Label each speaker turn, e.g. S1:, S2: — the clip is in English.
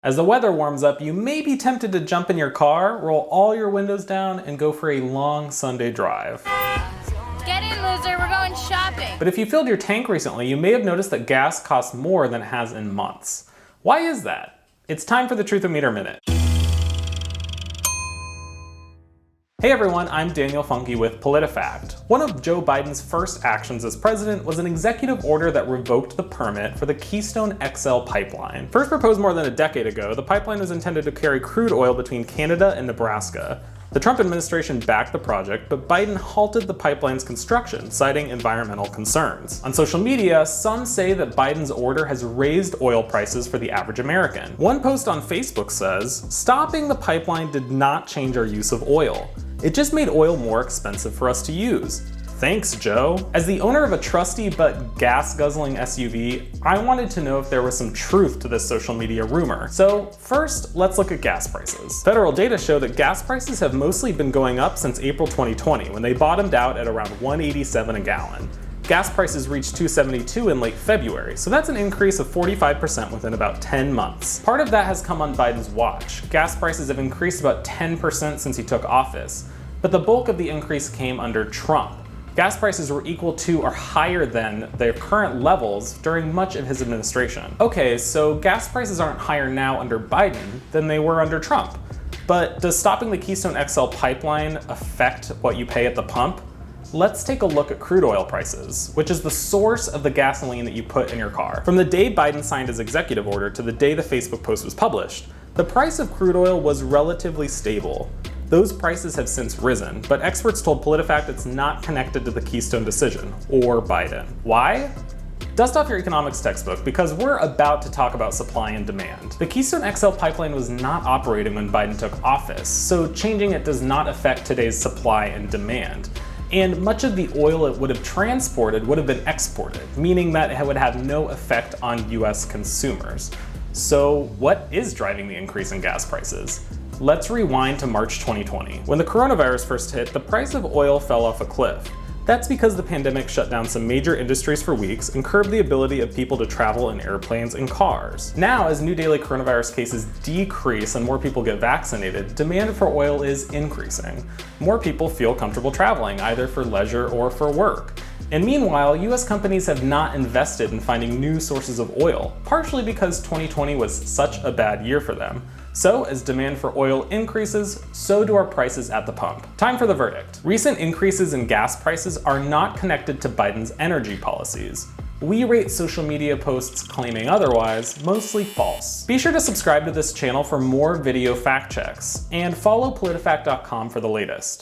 S1: As the weather warms up, you may be tempted to jump in your car, roll all your windows down, and go for a long Sunday drive.
S2: Get in, loser, we're going shopping.
S1: But if you filled your tank recently, you may have noticed that gas costs more than it has in months. Why is that? It's time for the Truth-O-Meter Minute. Hey everyone, I'm Daniel Funke with PolitiFact. One of Joe Biden's first actions as president was an executive order that revoked the permit for the Keystone XL pipeline. First proposed more than a decade ago, the pipeline was intended to carry crude oil between Canada and Nebraska. The Trump administration backed the project, but Biden halted the pipeline's construction, citing environmental concerns. On social media, some say that Biden's order has raised oil prices for the average American. One post on Facebook says, "Stopping the pipeline did not change our use of oil. It just made oil more expensive for us to use. Thanks, Joe." As the owner of a trusty but gas-guzzling SUV, I wanted to know if there was some truth to this social media rumor. So first, let's look at gas prices. Federal data show that gas prices have mostly been going up since April 2020, when they bottomed out at around $1.87 a gallon. Gas prices reached $2.72 in late February, so that's an increase of 45% within about 10 months. Part of that has come on Biden's watch. Gas prices have increased about 10% since he took office, but the bulk of the increase came under Trump. Gas prices were equal to or higher than their current levels during much of his administration. Okay, so gas prices aren't higher now under Biden than they were under Trump. But does stopping the Keystone XL pipeline affect what you pay at the pump? Let's take a look at crude oil prices, which is the source of the gasoline that you put in your car. From the day Biden signed his executive order to the day the Facebook post was published, the price of crude oil was relatively stable. Those prices have since risen, but experts told PolitiFact it's not connected to the Keystone decision, or Biden. Why? Dust off your economics textbook, because we're about to talk about supply and demand. The Keystone XL pipeline was not operating when Biden took office, so changing it does not affect today's supply and demand. And much of the oil it would have transported would have been exported, meaning that it would have no effect on US consumers. So what is driving the increase in gas prices? Let's rewind to March 2020. When the coronavirus first hit, the price of oil fell off a cliff. That's because the pandemic shut down some major industries for weeks and curbed the ability of people to travel in airplanes and cars. Now, as new daily coronavirus cases decrease and more people get vaccinated, demand for oil is increasing. More people feel comfortable traveling, either for leisure or for work. And meanwhile, US companies have not invested in finding new sources of oil, partially because 2020 was such a bad year for them. So as demand for oil increases, so do our prices at the pump. Time for the verdict. Recent increases in gas prices are not connected to Biden's energy policies. We rate social media posts claiming otherwise mostly false. Be sure to subscribe to this channel for more video fact checks, and follow PolitiFact.com for the latest.